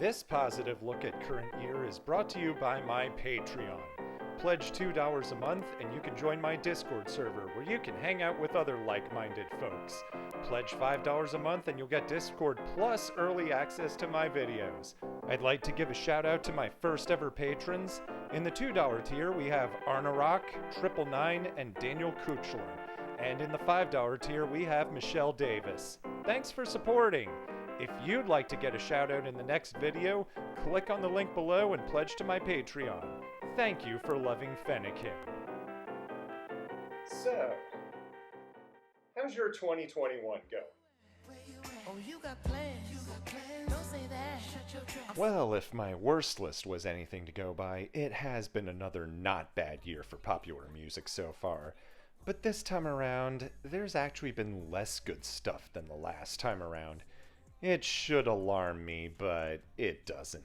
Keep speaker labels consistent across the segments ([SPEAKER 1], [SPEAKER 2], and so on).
[SPEAKER 1] This positive look at current year is brought to you by my Patreon. Pledge $2 a month and you can join my Discord server where you can hang out with other like-minded folks. Pledge $5 a month and you'll get Discord plus early access to my videos. I'd like to give a shout out to my first ever patrons. In the $2 tier we have Arna Rock, Triple Nine, and Daniel Kuchler. And in the $5 tier we have Michelle Davis. Thanks for supporting! If you'd like to get a shout out in the next video, click on the link below and pledge to my Patreon. Thank you for loving Fennekin. So, how's your 2021 going?
[SPEAKER 2] Oh, you got plans. Don't say that. Shut your trap.
[SPEAKER 1] Well, if my worst list was anything to go by, it has been another not bad year for popular music so far. But this time around, there's actually been less good stuff than the last time around. It should alarm me, but it doesn't.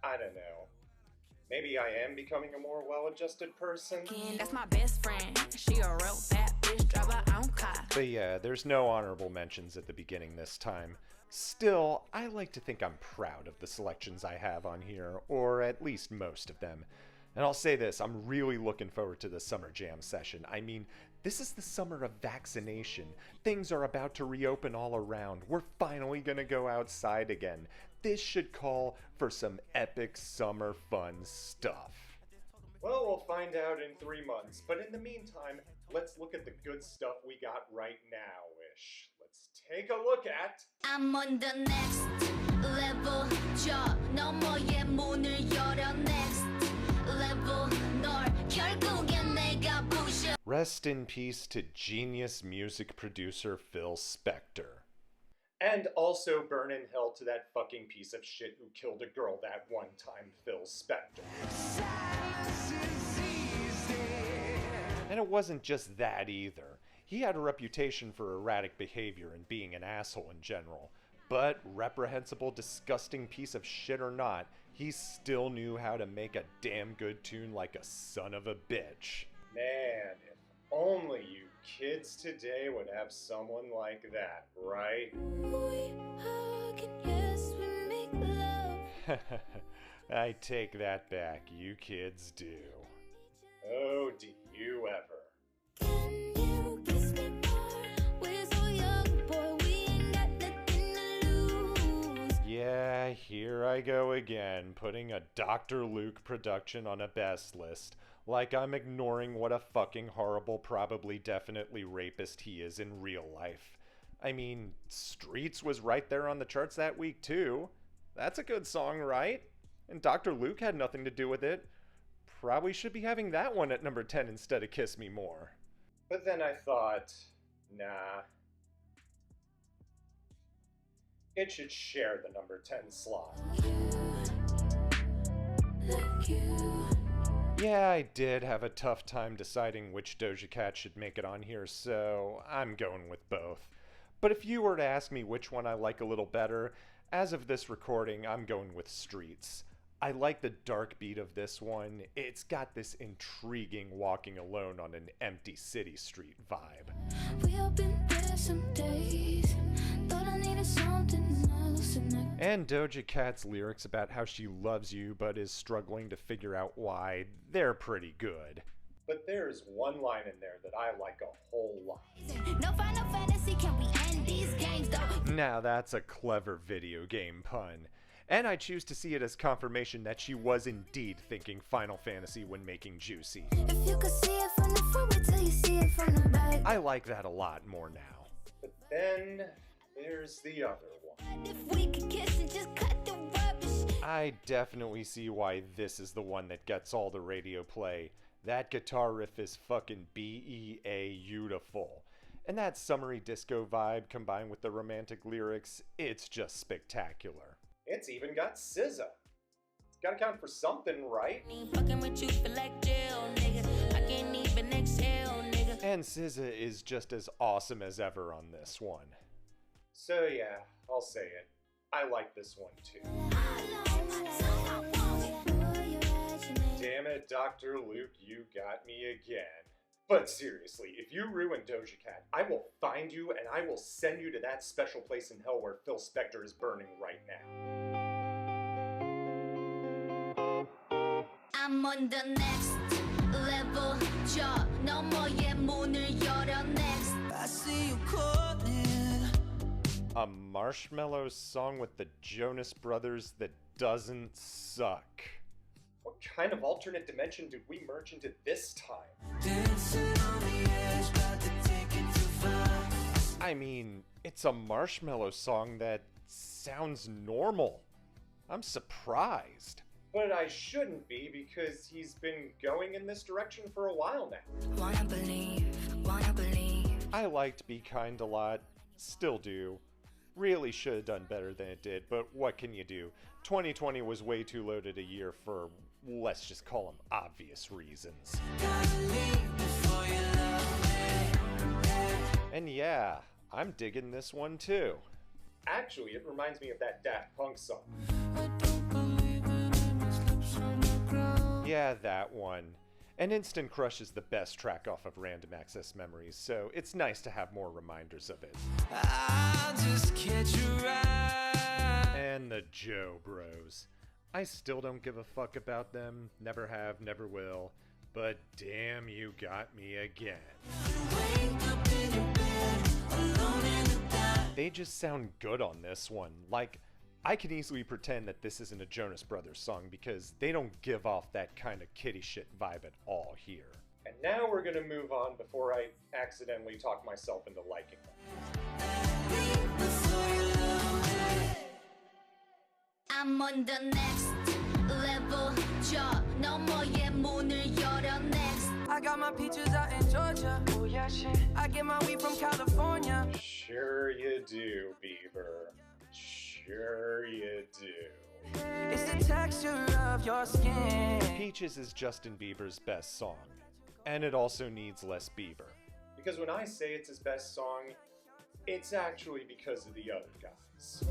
[SPEAKER 1] I don't know. Maybe I am becoming a more well-adjusted person?
[SPEAKER 2] That's my best friend. She a real bad bitch, drive her own car.
[SPEAKER 1] But yeah, there's no honorable mentions at the beginning this time. Still, I like to think I'm proud of the selections I have on here, or at least most of them. And I'll say this, I'm really looking forward to the summer jam session. I mean, this is the summer of vaccination. Things are about to reopen all around. We're finally gonna go outside again. This should call for some epic summer fun stuff. Well, we'll find out in 3 months, but in the meantime, let's look at the good stuff we got right now-ish. Let's take a look at...
[SPEAKER 3] I'm on the next level. 저 너머의 문을 열어 next level. 널 결국엔 내가 부셔.
[SPEAKER 1] Rest in peace to genius music producer Phil Spector. And also burn in hell to that fucking piece of shit who killed a girl that one time, Phil Spector. And it wasn't just that either. He had a reputation for erratic behavior and being an asshole in general. But reprehensible, disgusting piece of shit or not, he still knew how to make a damn good tune like a son of a bitch. Man, if only you kids today would have someone like that, right?
[SPEAKER 3] We hug and yes, we make love.
[SPEAKER 1] I take that back, you kids do. Oh, do you ever.
[SPEAKER 3] Can you kiss me more? We're so young, boy, we ain't got nothing to lose.
[SPEAKER 1] Yeah, here I go again, putting a Dr. Luke production on a best list, like I'm ignoring what a fucking horrible, probably definitely rapist he is in real life. I mean, Streets was right there on the charts that week too. That's a good song, right? And Dr. Luke had nothing to do with it. Probably should be having that one at number 10 instead of Kiss Me More. But then I thought, nah. It should share the number 10 slot.
[SPEAKER 3] Like you.
[SPEAKER 1] Yeah, I did have a tough time deciding which Doja Cat should make it on here, so I'm going with both. But if you were to ask me which one I like a little better, as of this recording, I'm going with Streets. I like the dark beat of this one. It's got this intriguing walking alone on an empty city street vibe.
[SPEAKER 3] We all been there some days. Thought I needed something else and I
[SPEAKER 1] And Doja Cat's lyrics about how she loves you but is struggling to figure out why, they're pretty good. But there's one line in there that I like a whole lot.
[SPEAKER 3] No Final Fantasy, can we end these games though?
[SPEAKER 1] Now that's a clever video game pun. And I choose to see it as confirmation that she was indeed thinking Final Fantasy when making Juicy.
[SPEAKER 3] If you could see it from the front, wait till you see it from the back.
[SPEAKER 1] I like that a lot more now. But then there's the other one.
[SPEAKER 3] If we could kiss and just cut the rubbish.
[SPEAKER 1] I definitely see why this is the one that gets all the radio play. That guitar riff is fucking beautiful. And that summery disco vibe combined with the romantic lyrics, it's just spectacular. It's even got SZA. It's gotta count for something, right?
[SPEAKER 2] Fucking with you feel like jail, nigga. I can't even exhale, nigga.
[SPEAKER 1] And SZA is just as awesome as ever on this one. So yeah, I'll say it. I like this one too. Damn it, Dr. Luke, you got me again. But seriously, if you ruin Doja Cat, I will find you and I will send you to that special place in hell where Phil Spector is burning right now.
[SPEAKER 3] I'm on the next level. 저 너머의 문을 열어 next.
[SPEAKER 4] I see you calling.
[SPEAKER 1] A Marshmello song with the Jonas Brothers that doesn't suck. What kind of alternate dimension did we merge into this time?
[SPEAKER 4] Dancing on the edge, about to take it too far.
[SPEAKER 1] I mean, it's a Marshmello song that sounds normal. I'm surprised. But I shouldn't be, because he's been going in this direction for a while now.
[SPEAKER 4] Wanna believe, wanna believe.
[SPEAKER 1] I liked Be Kind a lot, still do. Really should have done better than it did, but what can you do? 2020 was way too loaded a year for, let's just call them obvious reasons.
[SPEAKER 4] Gotta leave before you love me.
[SPEAKER 1] And yeah, I'm digging this one too. Actually, it reminds me of that Daft Punk song.
[SPEAKER 4] I don't believe it in my slips on the ground.
[SPEAKER 1] Yeah, that one. And Instant Crush is the best track off of Random Access Memories, so it's nice to have more reminders of it.
[SPEAKER 4] I'll just catch you right.
[SPEAKER 1] And the Joe Bros. I still don't give a fuck about them, never have, never will, but damn, you got me again.
[SPEAKER 4] Wake up in your bed, alone in the dark.
[SPEAKER 1] They just sound good on this one. Like, I can easily pretend that this isn't a Jonas Brothers song because they don't give off that kind of kitty shit vibe at all here. And now we're gonna move on before I accidentally talk myself into liking them.
[SPEAKER 4] Leave before you love me.
[SPEAKER 3] I'm on the next level. 저 너머의 문을 열어 next.
[SPEAKER 4] I got my peaches out in Georgia. Oh yeah, shit. I get my weed from California.
[SPEAKER 1] Sure you do, Bieber. Sure you do.
[SPEAKER 4] It's the texture of your skin.
[SPEAKER 1] Peaches is Justin Bieber's best song, and it also needs less Bieber. Because when I say it's his best song, it's actually because of the other guys.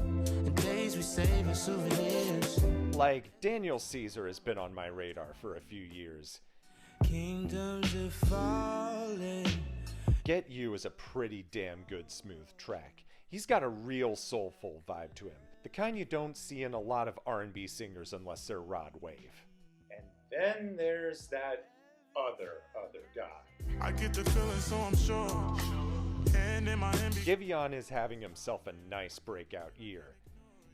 [SPEAKER 4] The days we save as souvenirs.
[SPEAKER 1] Like, Daniel Caesar has been on my radar for a few years.
[SPEAKER 4] Kingdoms are falling.
[SPEAKER 1] Get You is a pretty damn good smooth track. He's got a real soulful vibe to him. The kind you don't see in a lot of R&B singers unless they're Rod Wave. And then there's that other guy.
[SPEAKER 5] I get the feeling, so I'm sure. And in my hand,
[SPEAKER 1] Giveon is having himself a nice breakout year.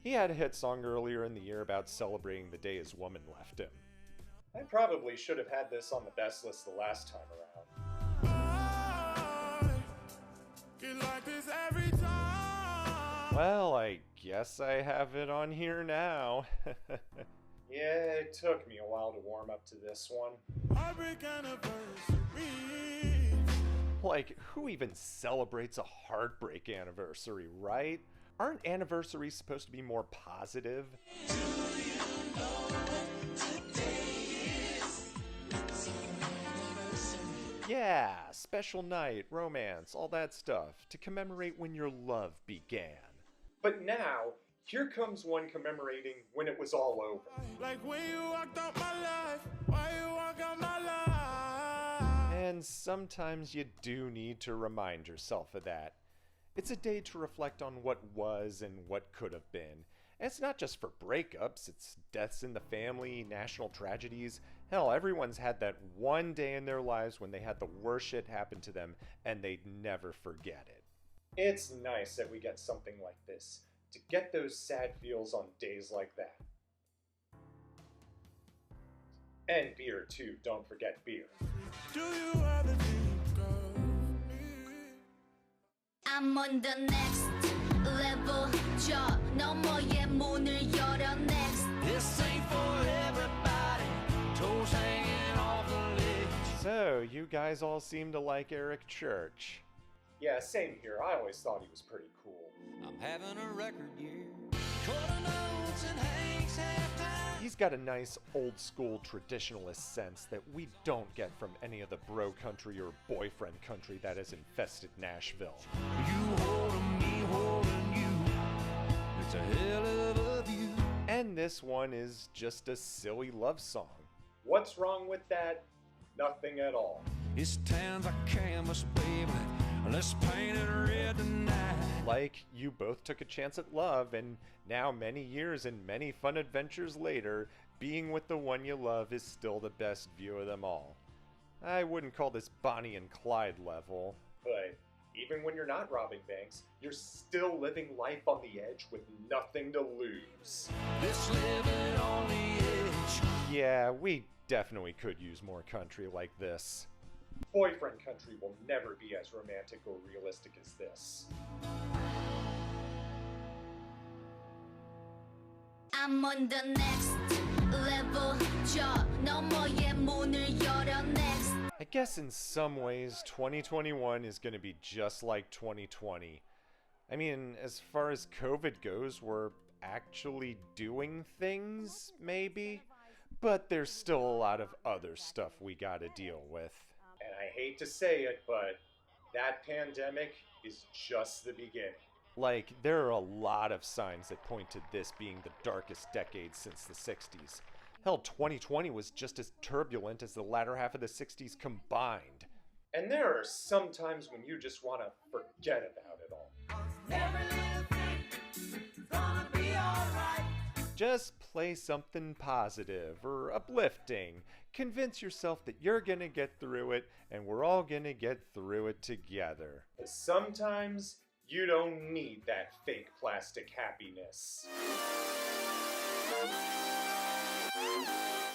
[SPEAKER 1] He had a hit song earlier in the year about celebrating the day his woman left him. I probably should have had this on the best list the last time around.
[SPEAKER 5] I get like this every time.
[SPEAKER 1] Well, I guess I have it on here now. Yeah, it took me a while to warm up to this one.
[SPEAKER 5] Heartbreak anniversary.
[SPEAKER 1] Like, who even celebrates a heartbreak anniversary, right? Aren't anniversaries supposed to be more positive? Yeah, special night, romance, all that stuff, to commemorate when your love began. But now, here comes one commemorating when it was all over.
[SPEAKER 5] Like when you walked out my life. Why you walk out my life?
[SPEAKER 1] And sometimes you do need to remind yourself of that. It's a day to reflect on what was and what could have been. And it's not just for breakups, it's deaths in the family, national tragedies. Hell, everyone's had that one day in their lives when they had the worst shit happen to them and they'd never forget it. It's nice that we get something like this, to get those sad feels on days like that. And beer too, don't forget beer.
[SPEAKER 5] Do you ever think of me?
[SPEAKER 3] I'm on the next level. 저 너머의 문을 열어 next.
[SPEAKER 4] This ain't for everybody. Toes hanging off the ledge.
[SPEAKER 1] So, you guys all seem to like Eric Church. Yeah, same here. I always thought he was pretty cool.
[SPEAKER 4] I'm having a record year. Quarter notes and Hank's halftime.
[SPEAKER 1] He's got a nice old school traditionalist sense that we don't get from any of the bro country or boyfriend country that has infested Nashville.
[SPEAKER 4] You holding me, holding you. It's a hell of a view.
[SPEAKER 1] And this one is just a silly love song. What's wrong with that? Nothing at all.
[SPEAKER 4] This town's a canvas, baby. Let's paint it red tonight.
[SPEAKER 1] Like, you both took a chance at love, and now many years and many fun adventures later, being with the one you love is still the best view of them all. I wouldn't call this Bonnie and Clyde level. But even when you're not robbing banks, you're still living life on the edge with nothing to lose.
[SPEAKER 4] This living on the edge.
[SPEAKER 1] Yeah, we definitely could use more country like this. Boyfriend country will never be as romantic or realistic as this.
[SPEAKER 3] I'm on the next level. 저 너머의 문을 열어 next.
[SPEAKER 1] I guess in some ways, 2021 is going to be just like 2020. I mean, as far as COVID goes, we're actually doing things, maybe? But there's still a lot of other stuff we gotta deal with. And I hate to say it, but that pandemic is just the beginning. Like, there are a lot of signs that point to this being the darkest decade since the 60s. Hell, 2020 was just as turbulent as the latter half of the 60s combined. And there are some times when you just want to forget about it all. Just play something positive or uplifting. Convince yourself that you're gonna get through it, and we're all gonna get through it together. Sometimes you don't need that fake plastic happiness.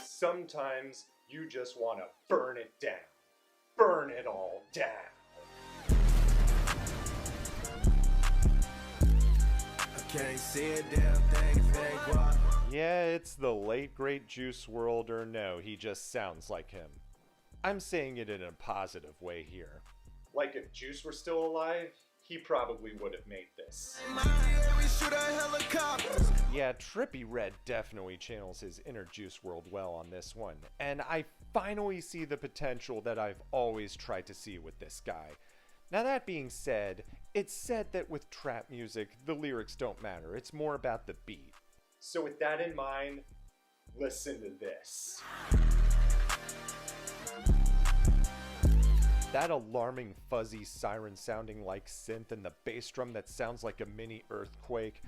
[SPEAKER 1] Sometimes you just want to burn it down. Burn it all down.
[SPEAKER 4] I can't see a damn thing if they walk.
[SPEAKER 1] Yeah, it's the late great Juice WRLD, or no, he just sounds like him. I'm saying it in a positive way here. Like if Juice were still alive, he probably would have made this. Yeah, Trippie Redd definitely channels his inner Juice WRLD well on this one, and I finally see the potential that I've always tried to see with this guy. Now that being said, it's said that with trap music, the lyrics don't matter, it's more about the beat. So with that in mind, listen to this. That alarming fuzzy siren sounding like synth and the bass drum that sounds like a mini earthquake.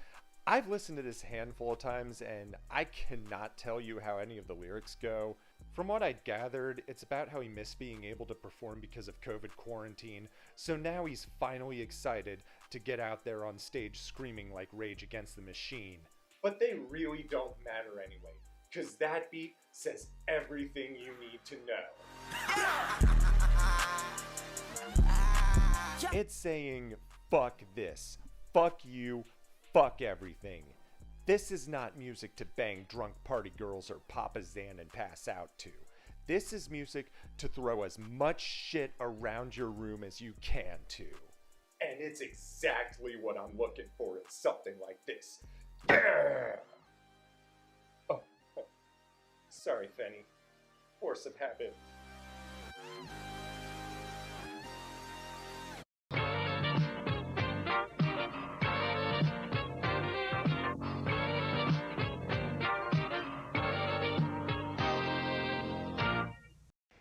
[SPEAKER 1] I've listened to this handful of times and I cannot tell you how any of the lyrics go. From what I'd gathered, it's about how he missed being able to perform because of COVID quarantine, so now he's finally excited to get out there on stage screaming like Rage Against the Machine. But they really don't matter anyway, cause that beat says everything you need to know. It's saying, fuck this, fuck you, fuck everything. This is not music to bang drunk party girls or pop a Zan and pass out to. This is music to throw as much shit around your room as you can to. And it's exactly what I'm looking for in something like this. Yeah! Oh, sorry, Fenny. Force of habit.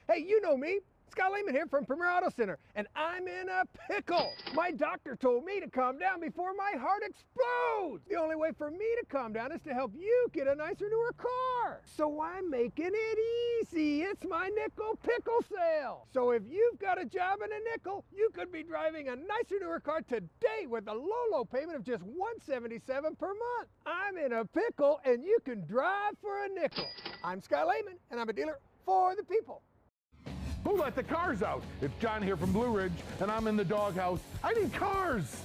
[SPEAKER 6] Hey, you know me, Scott Lehman here from Premier Auto Center, and I'm in a pickle. My doctor told me to calm down before my heart explodes. The only way for me to calm down is to help you get a nicer, newer car. So I'm making it easy. It's my nickel pickle sale. So if you've got a job and a nickel, you could be driving a nicer, newer car today with a low payment of just $177 per month. I'm in a pickle, and you can drive for a nickel. I'm Scott Lehman, and I'm a dealer for the people.
[SPEAKER 7] Who let the cars out? It's John here from Blue Ridge, and I'm in the doghouse. I need cars!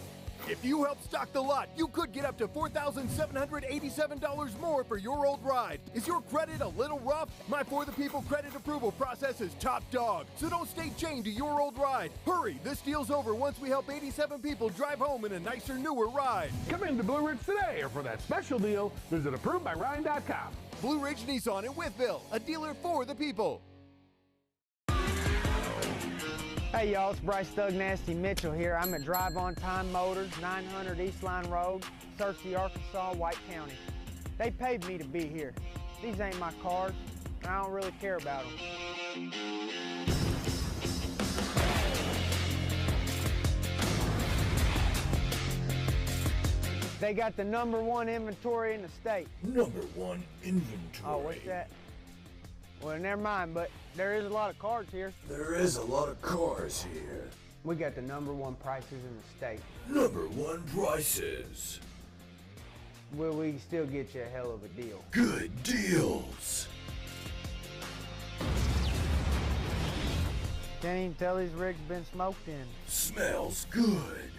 [SPEAKER 8] If you help stock the lot, you could get up to $4,787 more for your old ride. Is your credit a little rough? My For the People credit approval process is top dog, so don't stay chained to your old ride. Hurry, this deal's over once we help 87 people drive home in a nicer, newer ride.
[SPEAKER 7] Come into Blue Ridge today, or for that special deal, visit ApprovedByRyan.com.
[SPEAKER 8] Blue Ridge Nissan in Wytheville, a dealer for the people.
[SPEAKER 9] Hey y'all, it's Bryce Thug Nasty Mitchell here. I'm at Drive On Time Motors, 900 East Line Road, Searcy, Arkansas, White County. They paid me to be here. These ain't my cars, and I don't really care about them. They got the #1 inventory in the state.
[SPEAKER 4] #1 inventory.
[SPEAKER 9] Oh, what's that? Well, never mind, but there is a lot of cars here.
[SPEAKER 4] There is a lot of cars here.
[SPEAKER 9] We got the #1 prices in the state.
[SPEAKER 4] #1 prices.
[SPEAKER 9] Will we still get you a hell of a deal?
[SPEAKER 4] Good deals.
[SPEAKER 9] Can't even tell these rigs been smoked in.
[SPEAKER 4] Smells good.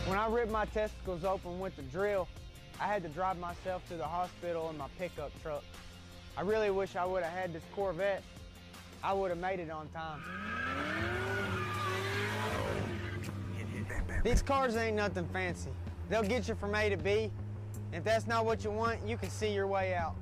[SPEAKER 9] When I ripped my testicles open with the drill, I had to drive myself to the hospital in my pickup truck. I really wish I would have had this Corvette. I would have made it on time. These cars ain't nothing fancy. They'll get you from A to B. If that's not what you want, you can see your way out.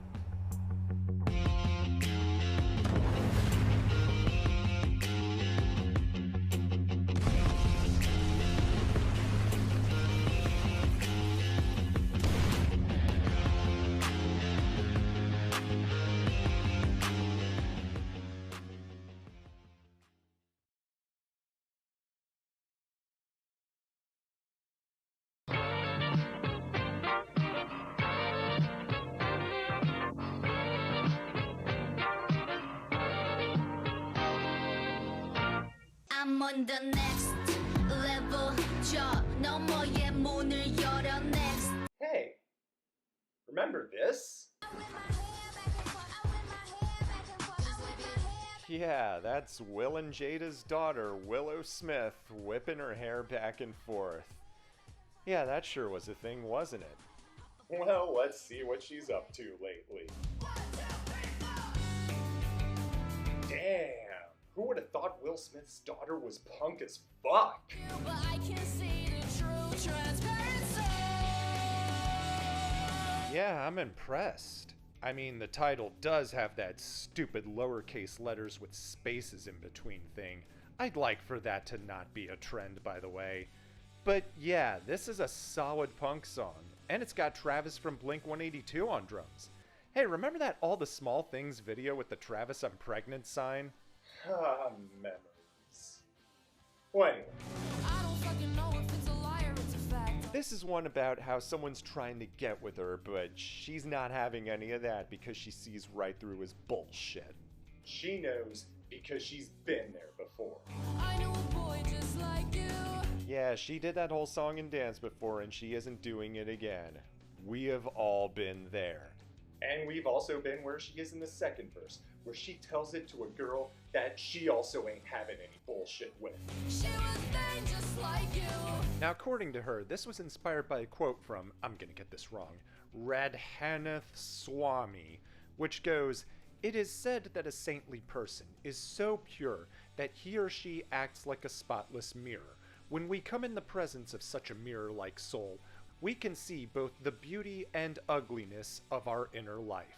[SPEAKER 3] I'm on the next level. 저 너머의 문을 열어 next.
[SPEAKER 1] Hey, remember this? Yeah, that's Will and Jada's daughter, Willow Smith, whipping her hair back and forth. Yeah, that sure was a thing, wasn't it? Well, let's see what she's up to lately. Damn, who would have thought Will Smith's daughter was punk as fuck?
[SPEAKER 2] But I can see the true transparency.
[SPEAKER 1] Yeah, I'm impressed. I mean, the title does have that stupid lowercase letters with spaces in between thing. I'd like for that to not be a trend, by the way. But yeah, this is a solid punk song, and it's got Travis from Blink-182 on drums. Hey, remember that All the Small Things video with the Travis I'm Pregnant sign? Ah, memories. Well, anyway.
[SPEAKER 2] I don't fucking know if it's a lie or it's a fact.
[SPEAKER 1] This is one about how someone's trying to get with her, but she's not having any of that because she sees right through his bullshit. She knows because she's been there before.
[SPEAKER 2] I knew a boy just like you.
[SPEAKER 1] Yeah, she did that whole song and dance before, and she isn't doing it again. We have all been there. And we've also been where she is in the second verse, where she tells it to a girl that she also ain't having any bullshit with.
[SPEAKER 2] She was there just like you.
[SPEAKER 1] Now, according to her, this was inspired by a quote from, I'm gonna get this wrong, Radhanath Swami, which goes, "It is said that a saintly person is so pure that he or she acts like a spotless mirror. When we come in the presence of such a mirror-like soul, we can see both the beauty and ugliness of our inner life."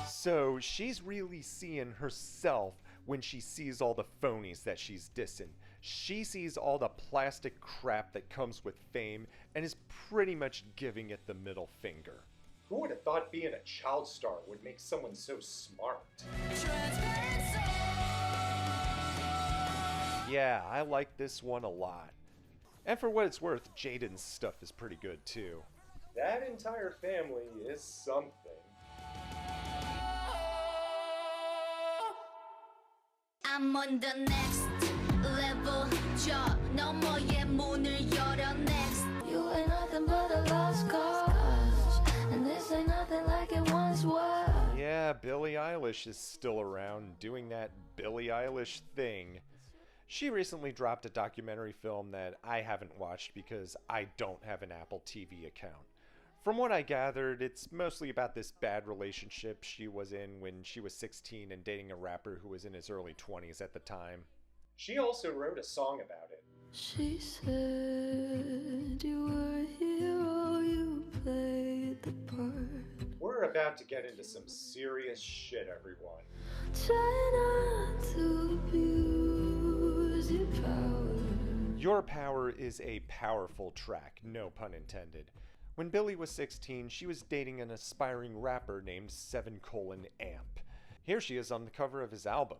[SPEAKER 1] So she's really seeing herself when she sees all the phonies that she's dissing. She sees all the plastic crap that comes with fame and is pretty much giving it the middle finger. Who would have thought being a child star would make someone so smart? Yeah, I like this one a lot. And for what it's worth, Jaden's stuff is pretty good too. That entire family is something.
[SPEAKER 3] I'm on the next level. 저 너머의 문을 열어 next.
[SPEAKER 2] You ain't nothing but a lost cause, and this ain't nothing like it once was.
[SPEAKER 1] Yeah, Billie Eilish is still around doing that Billie Eilish thing. She recently dropped a documentary film that I haven't watched because I don't have an Apple TV account. From what I gathered, it's mostly about this bad relationship she was in when she was 16 and dating a rapper who was in his early 20s at the time. She also wrote a song about it.
[SPEAKER 2] She said you were a hero, you played the part.
[SPEAKER 1] We're about to get into some serious shit, everyone.
[SPEAKER 2] Try not to abuse your power.
[SPEAKER 1] Your Power is a powerful track, no pun intended. When Billie was 16, she was dating an aspiring rapper named 7:Amp. Here she is on the cover of his album.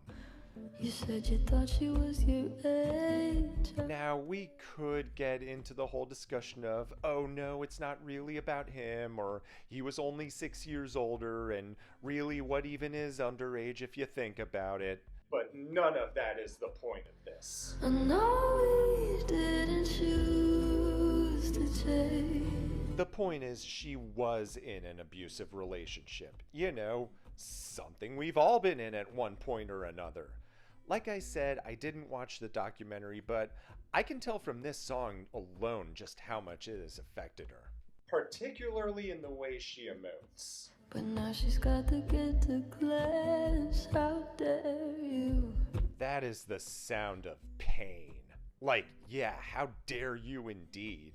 [SPEAKER 2] You said you thought she was your age.
[SPEAKER 1] Now, we could get into the whole discussion of, oh no, it's not really about him, or he was only 6 years older, and really, what even is underage if you think about it? But none of that is the point of this.
[SPEAKER 2] I know we didn't choose to change.
[SPEAKER 1] The point is, she was in an abusive relationship. You know, something we've all been in at one point or another. Like I said, I didn't watch the documentary, but I can tell from this song alone just how much it has affected her. Particularly in the way she emotes.
[SPEAKER 2] But now she's got to get to class. How dare you?
[SPEAKER 1] That is the sound of pain. Like, yeah, how dare you indeed.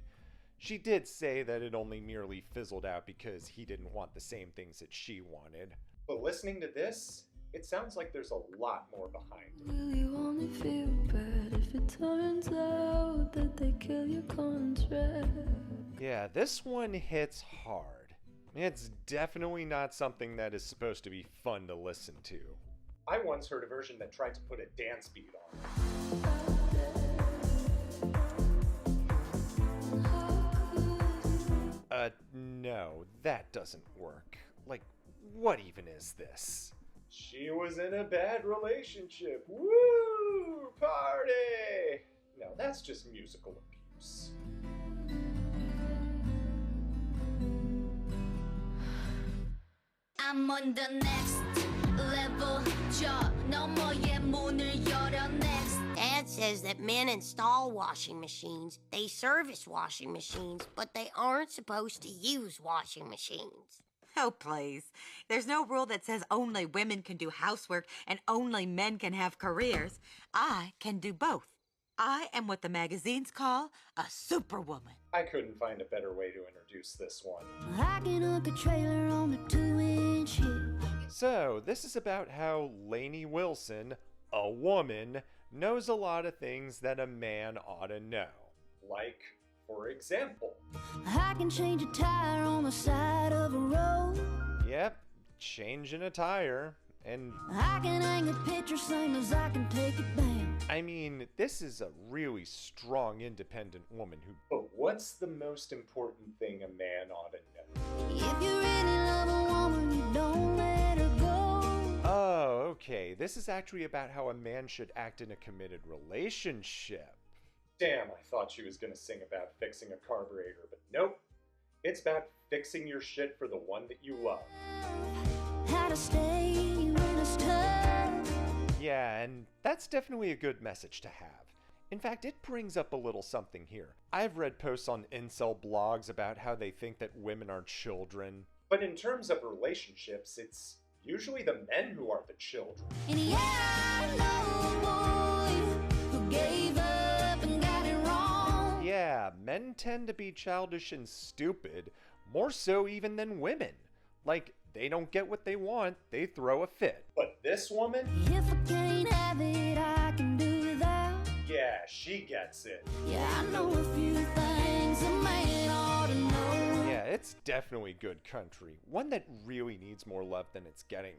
[SPEAKER 1] She did say that it only merely fizzled out because he didn't want the same things that she wanted. But listening to this, it sounds like there's a lot more behind it.
[SPEAKER 2] Will you only feel bad if it turns out that they kill your contract?
[SPEAKER 1] Yeah, this one hits hard. It's definitely not something that is supposed to be fun to listen to. I once heard a version that tried to put a dance beat on. No, that doesn't work. Like, what even is this? She was in a bad relationship. Woo! Party! No, that's just musical abuse.
[SPEAKER 3] I'm on the next level. 저 너머의 문을 열어 next.
[SPEAKER 10] Dad says that men install washing machines, they service washing machines, but they aren't supposed to use washing machines.
[SPEAKER 11] Oh, please. There's no rule that says only women can do housework and only men can have careers. I can do both. I am what the magazines call a superwoman.
[SPEAKER 1] I couldn't find a better way to introduce this one.
[SPEAKER 2] I can hook a trailer on the 2-inch hip.
[SPEAKER 1] So, this is about how Lainey Wilson, a woman, knows a lot of things that a man ought to know. Like, for example,
[SPEAKER 2] I can change a tire on the side of a road.
[SPEAKER 1] Yep, changing a tire. And
[SPEAKER 2] I can hang a picture same as I can take it down.
[SPEAKER 1] I mean, this is a really strong, independent woman who... But what's the most important thing a man ought to know?
[SPEAKER 2] If you really love a woman, you don't let her go.
[SPEAKER 1] Oh, okay. This is actually about how a man should act in a committed relationship. Damn, I thought she was gonna sing about fixing a carburetor, but nope. It's about fixing your shit for the one that you love.
[SPEAKER 2] How to stay when it's tough.
[SPEAKER 1] Yeah, and that's definitely a good message to have. In fact, it brings up a little something here. I've read posts on incel blogs about how they think that women are children. But in terms of relationships, it's usually the men who are the children.
[SPEAKER 2] And yeah, I know a boy who gave up and got it wrong.
[SPEAKER 1] Yeah, men tend to be childish and stupid, more so even than women. Like, they don't get what they want, they throw a fit. But this woman?
[SPEAKER 2] If I can't have it, I can do without.
[SPEAKER 1] Yeah, she gets it.
[SPEAKER 2] Yeah, I know a few things a man ought to know.
[SPEAKER 1] Yeah, it's definitely good country. One that really needs more love than it's getting.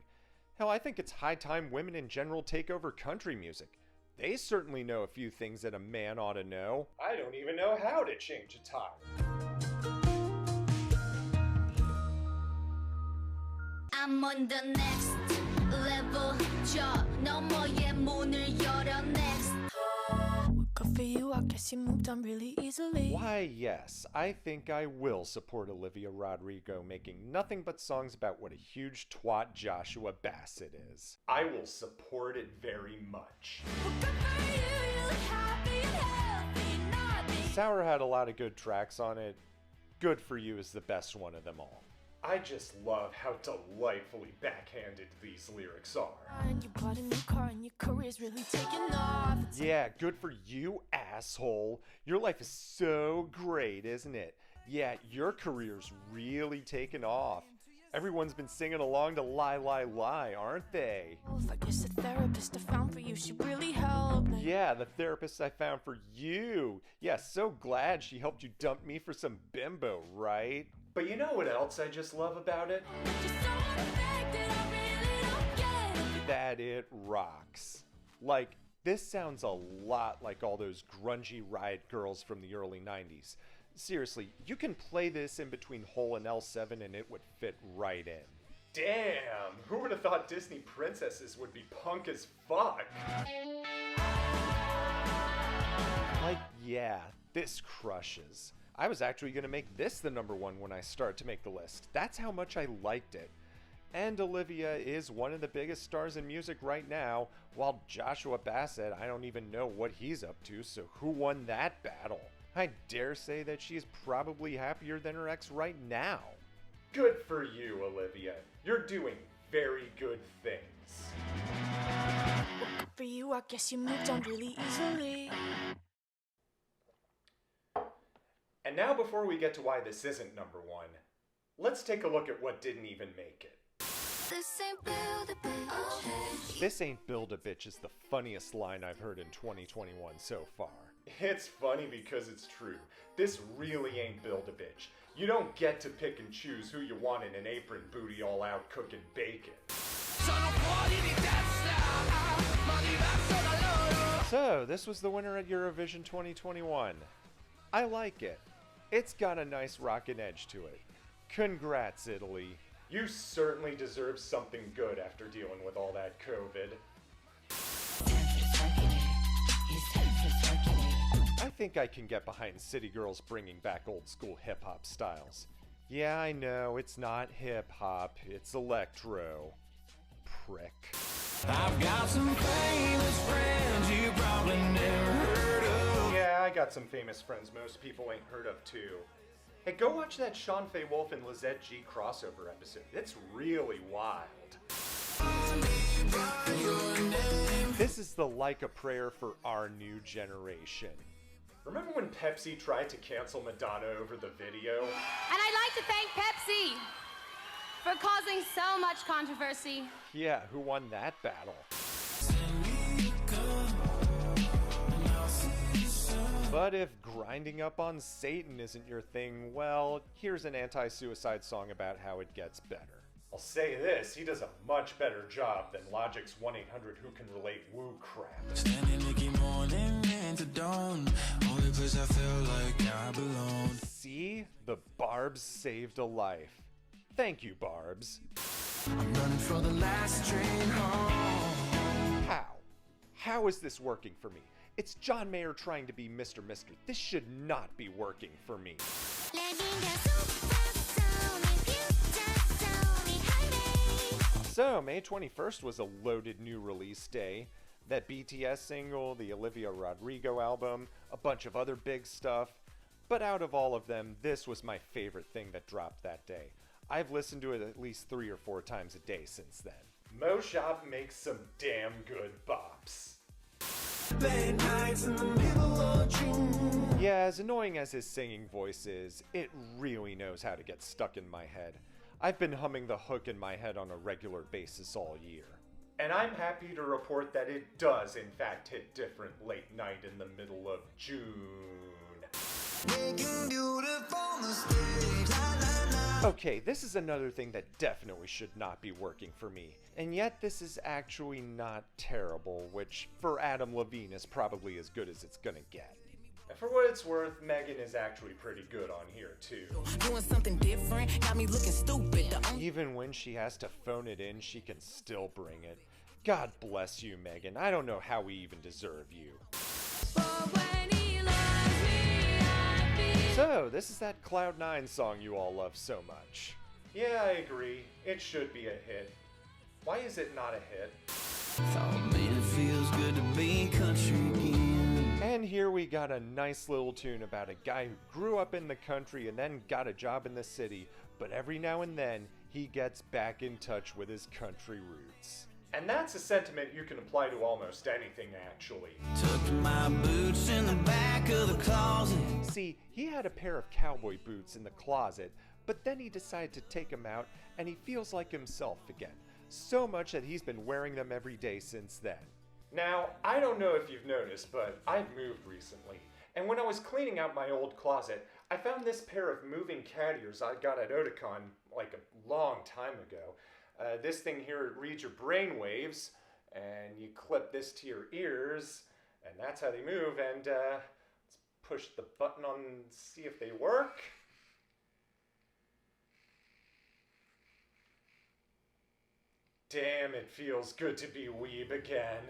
[SPEAKER 1] Hell, I think it's high time women in general take over country music. They certainly know a few things that a man ought to know. I don't even know how to change a tire.
[SPEAKER 3] I'm on the next level. 저 너머의 문을 열어 next.
[SPEAKER 2] Good for you, I guess you moved on really easily.
[SPEAKER 1] Why, yes, I think I will support Olivia Rodrigo making nothing but songs about what a huge twat Joshua Bassett is. I will support it very much. Sour had a lot of good tracks on it. Good for You is the best one of them all. I just love how delightfully backhanded these lyrics are.
[SPEAKER 2] You bought a new car and your career's really taking off.
[SPEAKER 1] Yeah, good for you, asshole. Your life is so great, isn't it? Yeah, your career's really taken off. Everyone's been singing along to Lie, Lie, Lie, aren't they?
[SPEAKER 2] I guess the therapist I found for you should really help me.
[SPEAKER 1] Yeah, the therapist I found for you. Yeah, so glad she helped you dump me for some bimbo, right? But you know what else I just love about it? That it rocks. Like, this sounds a lot like all those grungy riot girls from the early 90s. Seriously, you can play this in between Hole and L7 and it would fit right in. Damn, who would have thought Disney princesses would be punk as fuck? Like, yeah, this crushes. I was actually going to make this the number one when I start to make the list. That's how much I liked it. And Olivia is one of the biggest stars in music right now, while Joshua Bassett, I don't even know what he's up to, so who won that battle? I dare say that she's probably happier than her ex right now. Good for you, Olivia. You're doing very good things.
[SPEAKER 12] For you, I guess you moved on really easily.
[SPEAKER 1] And now before we get to why this isn't number one, let's take a look at what didn't even make it.
[SPEAKER 2] This ain't Build-A-Bitch.
[SPEAKER 1] This ain't Build-A-Bitch is the funniest line I've heard in 2021 so far. It's funny because it's true. This really ain't Build-A-Bitch. You don't get to pick and choose who you want in an apron booty all out cooking bacon. So, this was the winner at Eurovision 2021. I like it. It's got a nice rockin' edge to it. Congrats, Italy. You certainly deserve something good after dealing with all that COVID. I think I can get behind City Girls bringing back old school hip hop styles. Yeah, I know, it's not hip hop, it's electro. Prick.
[SPEAKER 4] I've got some famous friends you probably never heard of.
[SPEAKER 1] Yeah, I got some famous friends most people ain't heard of too. Hey, go watch that Sean Faye Wolf and Lizette G crossover episode. It's really wild. This is the Like a Prayer for our new generation. Remember when Pepsi tried to cancel Madonna over the video?
[SPEAKER 13] And I'd like to thank Pepsi for causing so much controversy.
[SPEAKER 1] Yeah, who won that battle? But if grinding up on Satan isn't your thing, well, here's an anti-suicide song about how it gets better. I'll say this, he does a much better job than Logic's 1-800-Who-Can-Relate woo crap.
[SPEAKER 4] Standing Nicky morning into dawn, only place I feel like I belong.
[SPEAKER 1] See? The Barbs saved a life. Thank you, Barbs.
[SPEAKER 4] I'm running for the last train home.
[SPEAKER 1] How? How is this working for me? It's John Mayer trying to be Mr. Mister. This should not be working for me. So, May 21st was a loaded new release day. That BTS single, the Olivia Rodrigo album, a bunch of other big stuff. But out of all of them, this was my favorite thing that dropped that day. I've listened to it at least 3 or 4 times a day since then. Mo Shop makes some damn good bops.
[SPEAKER 4] Late nights in the middle of June.
[SPEAKER 1] Yeah, as annoying as his singing voice is, it really knows how to get stuck in my head. I've been humming the hook in my head on a regular basis all year. And I'm happy to report that it does in fact hit different late night in the middle of June. Okay, this is another thing that definitely should not be working for me. And yet this is actually not terrible, which for Adam Levine is probably as good as it's gonna get. And for what it's worth, Megan is actually pretty good on here too.
[SPEAKER 12] Doing something different, got me looking stupid.
[SPEAKER 1] Even when she has to phone it in, she can still bring it. God bless you, Megan. I don't know how we even deserve you. So, this is that Cloud9 song you all love so much. Yeah, I agree. It should be a hit. Why is it not a hit?
[SPEAKER 4] Oh man, it feels good to be country again.
[SPEAKER 1] And here we got a nice little tune about a guy who grew up in the country and then got a job in the city, but every now and then he gets back in touch with his country roots. And that's a sentiment you can apply to almost anything, actually.
[SPEAKER 4] Tucked my boots in the back of the closet.
[SPEAKER 1] See, he had a pair of cowboy boots in the closet, but then he decided to take them out and he feels like himself again. So much that he's been wearing them every day since then. Now, I don't know if you've noticed, but I've moved recently. And when I was cleaning out my old closet, I found this pair of moving cat ears I got at Oticon like a long time ago. This thing here reads your brain waves, and you clip this to your ears, and that's how they move. And let's push the button on and see if they work. Damn, it feels good to be weeb again.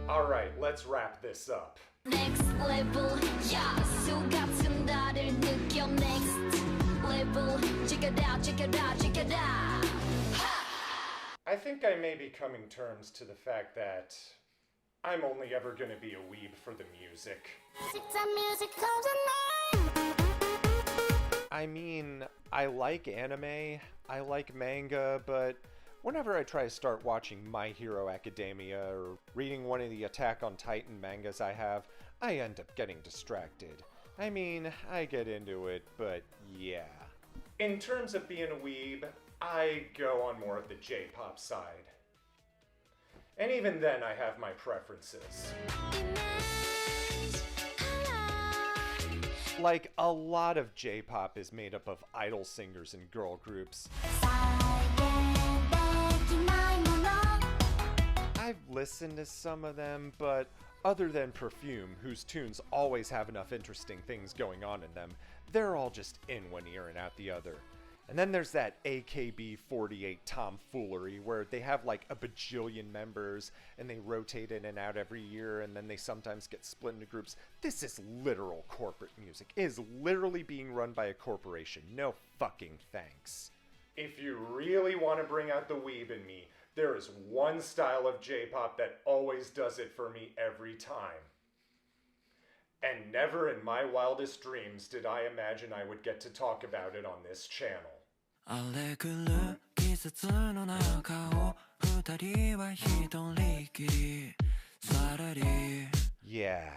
[SPEAKER 1] Alright, let's wrap this up.
[SPEAKER 3] Next level, 야수 같은 나를 느껴. Next level, check it out, check it out, check it out.
[SPEAKER 1] I think I may be coming to terms to the fact that I'm only ever gonna be a weeb for the music. I mean, I like anime, I like manga, but whenever I try to start watching My Hero Academia or reading one of the Attack on Titan mangas I have, I end up getting distracted. I mean, I get into it, but yeah. In terms of being a weeb, I go on more of the J-pop side. And even then, I have my preferences. Like, a lot of J-pop is made up of idol singers and girl groups. I've listened to some of them, but other than Perfume, whose tunes always have enough interesting things going on in them, they're all just in one ear and out the other. And then there's that AKB48 tomfoolery where they have like a bajillion members and they rotate in and out every year and then they sometimes get split into groups. This is literal corporate music. It is literally being run by a corporation. No fucking thanks. If you really want to bring out the weeb in me, there is one style of J-pop that always does it for me every time. And never in my wildest dreams did I imagine I would get to talk about it on this channel. Yeah,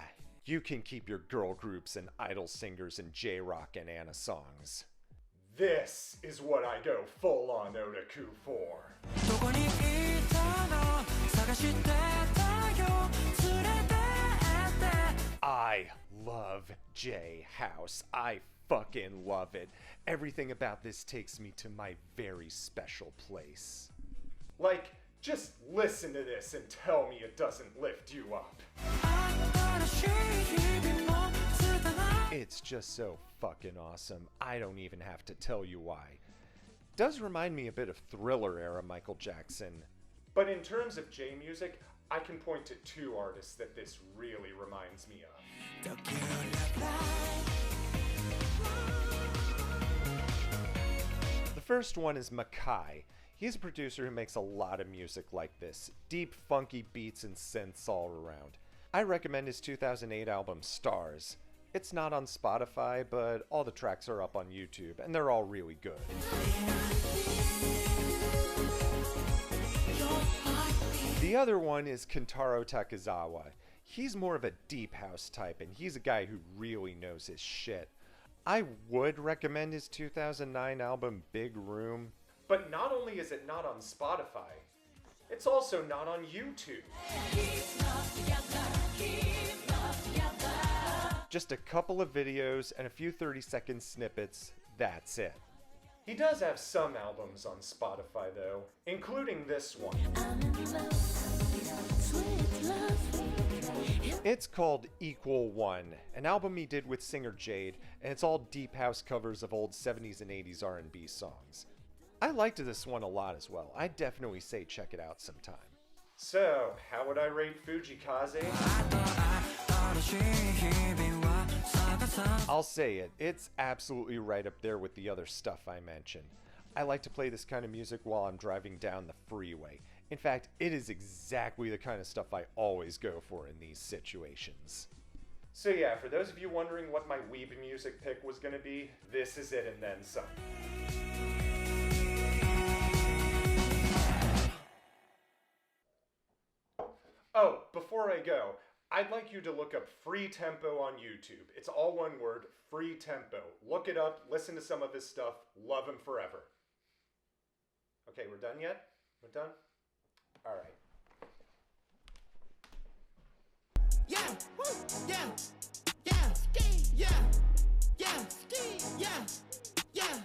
[SPEAKER 1] you can keep your girl groups and idol singers and J-rock and Anna songs. This is what I go full-on otaku for. I love J-House. I fucking love it. Everything about this takes me to my very special place. Like, just listen to this and tell me it doesn't lift you up. It's just so fucking awesome. I don't even have to tell you why. Does remind me a bit of Thriller era Michael Jackson. But in terms of J music, I can point to two artists that this really reminds me of. The first one is Makai. He's a producer who makes a lot of music like this. Deep, funky beats and synths all around. I recommend his 2008 album, Stars. It's not on Spotify, but all the tracks are up on YouTube, and they're all really good. The other one is Kentaro Takezawa. He's more of a deep house type, and he's a guy who really knows his shit. I would recommend his 2009 album, Big Room. But not only is it not on Spotify, it's also not on YouTube. Just a couple of videos and a few 30-second snippets, that's it. He does have some albums on Spotify though, including this one. It's called Equal One, an album he did with singer Jade, and it's all deep house covers of old 70s and 80s R&B songs. I liked this one a lot as well. I'd definitely say check it out sometime. So, how would I rate Fujikaze? I'll say it, it's absolutely right up there with the other stuff I mentioned. I like to play this kind of music while I'm driving down the freeway. In fact, it is exactly the kind of stuff I always go for in these situations. So yeah, for those of you wondering what my weeb music pick was gonna be, this is it and then some. Oh, before I go, I'd like you to look up Free Tempo on YouTube. It's all one word, Free Tempo. Look it up, listen to some of his stuff, love him forever. Okay, we're done yet? We're done? All right.
[SPEAKER 5] Yeah, woo, yeah, yeah, ski, yeah, yeah, ski, yeah, yeah.